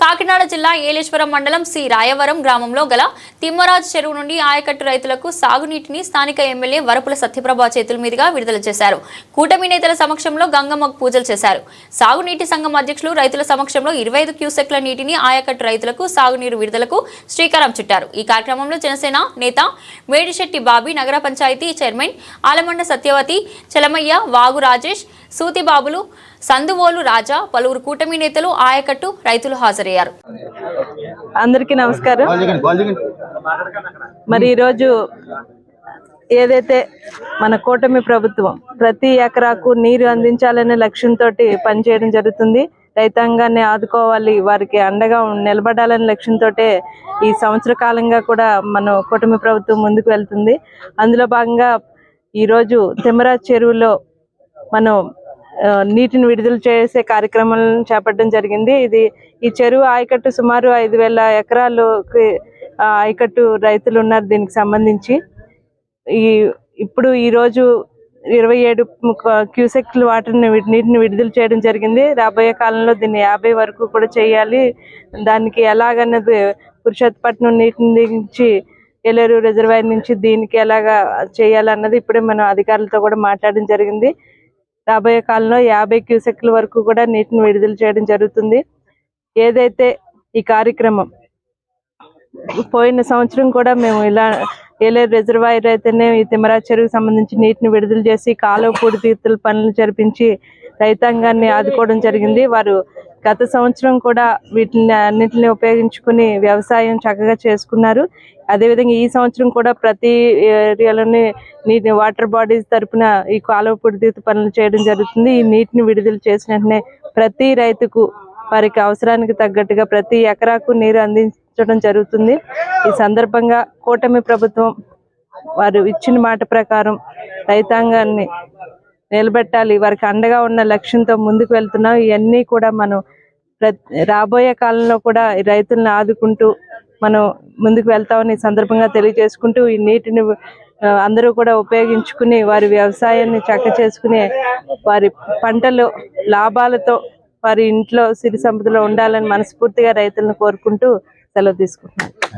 కాకినాడ జిల్లా ఏలేశ్వరం మండలం సి రాయవరం గ్రామంలో గల తిమ్మరాజు చెరువు నుండి ఆయకట్టు రైతులకు సాగునీటిని స్థానిక ఎమ్మెల్యే వరపుల సత్యప్రభ చేతుల మీదుగా విడుదల చేశారు. కూటమి నేతల సమక్షంలో గంగమ్మకు పూజలు చేశారు. సాగునీటి సంఘం అధ్యక్షులు రైతుల సమక్షంలో 25 క్యూసెక్ల నీటిని ఆయకట్టు రైతులకు సాగునీరు విడుదలకు శ్రీకారం చుట్టారు. ఈ కార్యక్రమంలో జనసేన నేత మేడిశెట్టి బాబీ, నగర పంచాయతీ చైర్మన్ ఆలమండ సత్యవతి, చలమయ్య, వాగు రాజేష్, సూతిబాబులు, సందువోలు రాజా, పలువురు కూటమి నేతలు, ఆయకట్టు రైతులు హాజరయ్యారు. అందరికీ నమస్కారం. మరి ఈరోజు ఏదైతే మన కూటమి ప్రభుత్వం ప్రతి ఎకరాకు నీరు అందించాలనే లక్ష్యంతో పనిచేయడం జరుగుతుంది. రైతాంగాన్ని ఆదుకోవాలి, వారికి అండగా నిలబడాలనే లక్ష్యంతో ఈ సంవత్సర కాలంగా కూడా మన కూటమి ప్రభుత్వం ముందుకు వెళ్తుంది. అందులో భాగంగా ఈరోజు తిమ్మరాజు చెరువులో మనం నీటిని విడుదల చేసే కార్యక్రమాలను చేపట్టడం జరిగింది. ఈ చెరువు ఆయకట్టు సుమారు 5,000 ఎకరాలకి ఆయకట్టు రైతులు ఉన్నారు. దీనికి సంబంధించి ఇప్పుడు ఈరోజు 27 క్యూసెక్ల నీటిని విడుదల చేయడం జరిగింది. రాబోయే కాలంలో దీన్ని 50 వరకు కూడా చేయాలి. దానికి ఎలాగన్నది పురుషోత్తపట్నం నీటి నుంచి ఏలేరు రిజర్వాయర్ నుంచి దీనికి ఎలాగా చేయాలన్నది ఇప్పుడే మనం అధికారులతో కూడా మాట్లాడడం జరిగింది. రాబోయే కాలంలో 50 క్యూసెక్ల వరకు కూడా నీటిని విడుదల చేయడం జరుగుతుంది. ఏదైతే ఈ కార్యక్రమం పోయిన సంవత్సరం కూడా మేము ఇలా ఏలేరు రిజర్వాయర్ అయితేనే ఈ తిమ్మరాజు చెరువుకు సంబంధించి నీటిని విడుదల చేసి కాలువ పూడితీతల పనులు జరిపించి రైతాంగాన్ని ఆదుకోవడం జరిగింది. వారు గత సంవత్సరం కూడా వీటిని అన్నింటిని ఉపయోగించుకుని వ్యవసాయం చక్కగా చేసుకున్నారు. అదేవిధంగా ఈ సంవత్సరం కూడా ప్రతి ఏరియాలోని నీటి వాటర్ బాడీస్ తరఫున ఈ కాలువ పూడితీత పనులు చేయడం జరుగుతుంది. ఈ నీటిని విడుదల చేసిన వెంటనే ప్రతి రైతుకు వారికి అవసరానికి తగ్గట్టుగా ప్రతి ఎకరాకు నీరు అందించడం జరుగుతుంది. ఈ సందర్భంగా కూటమి ప్రభుత్వం వారు ఇచ్చిన మాట ప్రకారం రైతాంగాన్ని నిలబెట్టాలి, వారికి అండగా ఉన్న లక్ష్యంతో ముందుకు వెళ్తున్నాం. ఇవన్నీ కూడా మనం రాబోయే కాలంలో కూడా రైతులను ఆదుకుంటూ మనం ముందుకు వెళ్తామని సందర్భంగా తెలియజేసుకుంటూ ఈ నీటిని అందరూ కూడా ఉపయోగించుకుని వారి వ్యవసాయాన్ని చక్క చేసుకుని వారి పంటలు లాభాలతో వారి ఇంట్లో సిరి సంపదలో ఉండాలని మనస్ఫూర్తిగా రైతులను కోరుకుంటూ సెలవు తీసుకుంటున్నాను.